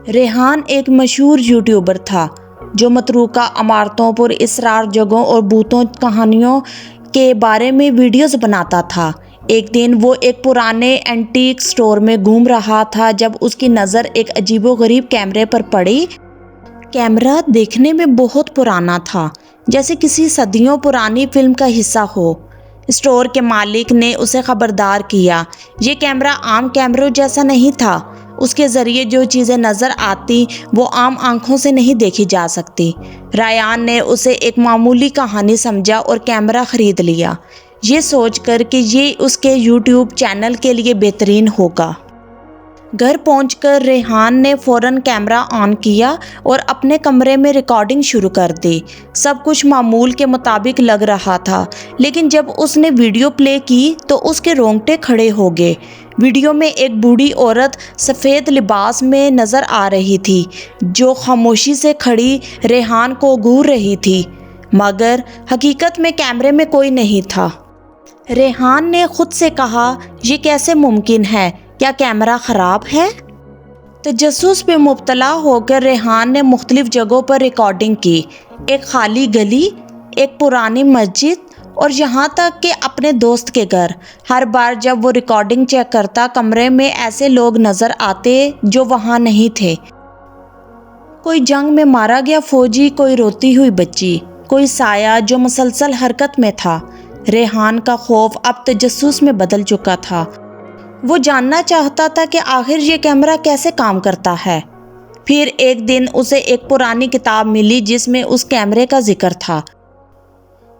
ریحان ایک مشہور یوٹیوبر تھا جو متروکہ عمارتوں پر اسرار جگہوں اور بھوتوں کہانیوں کے بارے میں ویڈیوز بناتا تھا۔ ایک دن وہ ایک پرانے اینٹیک سٹور میں گھوم رہا تھا جب اس کی نظر ایک عجیب و غریب کیمرے پر پڑی۔ کیمرہ دیکھنے میں بہت پرانا تھا، جیسے کسی صدیوں پرانی فلم کا حصہ ہو۔ اسٹور کے مالک نے اسے خبردار کیا، یہ کیمرہ عام کیمروں جیسا نہیں تھا۔ اس کے ذریعے جو چیزیں نظر آتی وہ عام آنکھوں سے نہیں دیکھی جا سکتی۔ ریحان نے اسے ایک معمولی کہانی سمجھا اور کیمرہ خرید لیا، یہ سوچ کر کہ یہ اس کے یوٹیوب چینل کے لیے بہترین ہوگا۔ گھر پہنچ کر ریحان نے فوراً کیمرہ آن کیا اور اپنے کمرے میں ریکارڈنگ شروع کر دی۔ سب کچھ معمول کے مطابق لگ رہا تھا، لیکن جب اس نے ویڈیو پلے کی تو اس کے رونگٹے کھڑے ہو گئے۔ ویڈیو میں ایک بوڑھی عورت سفید لباس میں نظر آ رہی تھی جو خاموشی سے کھڑی ریحان کو گھور رہی تھی، مگر حقیقت میں کیمرے میں کوئی نہیں تھا۔ ریحان نے خود سے کہا، یہ کیسے ممکن ہے؟ کیا کیمرہ خراب ہے؟ تجسس میں مبتلا ہو کر ریحان نے مختلف جگہوں پر ریکارڈنگ کی، ایک خالی گلی، ایک پرانی مسجد اور یہاں تک کہ اپنے دوست کے گھر۔ ہر بار جب وہ ریکارڈنگ چیک کرتا، کمرے میں ایسے لوگ نظر آتے جو وہاں نہیں تھے۔ کوئی جنگ میں مارا گیا فوجی، کوئی روتی ہوئی بچی، کوئی سایہ جو مسلسل حرکت میں تھا۔ ریحان کا خوف اب تجسس میں بدل چکا تھا۔ وہ جاننا چاہتا تھا کہ آخر یہ کیمرہ کیسے کام کرتا ہے۔ پھر ایک دن اسے ایک پرانی کتاب ملی جس میں اس کیمرے کا ذکر تھا۔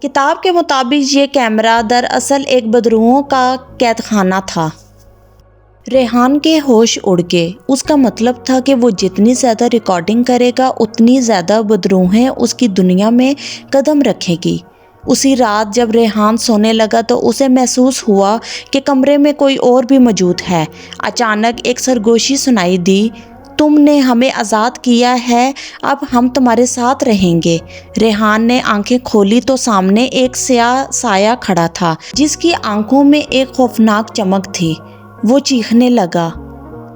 کتاب کے مطابق یہ کیمرہ دراصل ایک بدروحوں کا قید خانہ تھا۔ ریحان کے ہوش اڑ گئے۔ اس کا مطلب تھا کہ وہ جتنی زیادہ ریکارڈنگ کرے گا اتنی زیادہ بدروحیں اس کی دنیا میں قدم رکھے گی۔ اسی رات جب ریحان سونے لگا تو اسے محسوس ہوا کہ کمرے میں کوئی اور بھی موجود ہے۔ اچانک ایک سرگوشی سنائی دی، تم نے ہمیں آزاد کیا ہے، اب ہم تمہارے ساتھ رہیں گے۔ ریحان نے آنکھیں کھولی تو سامنے ایک سیاہ سایہ کھڑا تھا جس کی آنکھوں میں ایک خوفناک چمک تھی۔ وہ چیخنے لگا،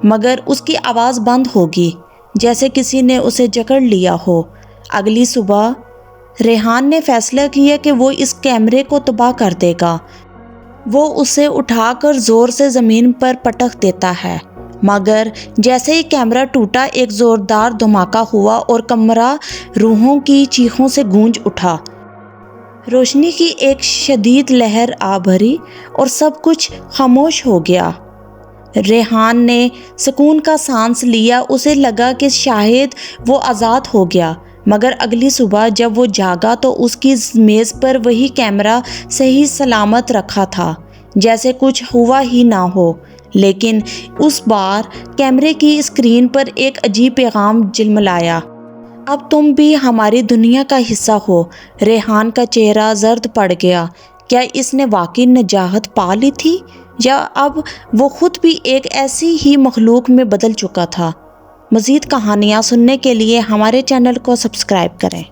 مگر اس کی آواز بند ہوگی، جیسے کسی نے اسے جکڑ لیا ہو۔ اگلی صبح ریحان نے فیصلہ کیا کہ وہ اس کیمرے کو تباہ کر دے گا۔ وہ اسے اٹھا کر زور سے زمین پر پٹک دیتا ہے، مگر جیسے ہی کیمرہ ٹوٹا ایک زوردار دھماکہ ہوا اور کمرہ روحوں کی چیخوں سے گونج اٹھا۔ روشنی کی ایک شدید لہر آ بھری اور سب کچھ خاموش ہو گیا۔ ریحان نے سکون کا سانس لیا، اسے لگا کہ شاید وہ آزاد ہو گیا، مگر اگلی صبح جب وہ جاگا تو اس کی میز پر وہی کیمرہ صحیح سلامت رکھا تھا، جیسے کچھ ہوا ہی نہ ہو۔ لیکن اس بار کیمرے کی اسکرین پر ایک عجیب پیغام جلملایا، اب تم بھی ہماری دنیا کا حصہ ہو۔ ریحان کا چہرہ زرد پڑ گیا۔ کیا اس نے واقعی نجات پا لی تھی، یا اب وہ خود بھی ایک ایسی ہی مخلوق میں بدل چکا تھا؟ مزید کہانیاں سننے کے لیے ہمارے چینل کو سبسکرائب کریں۔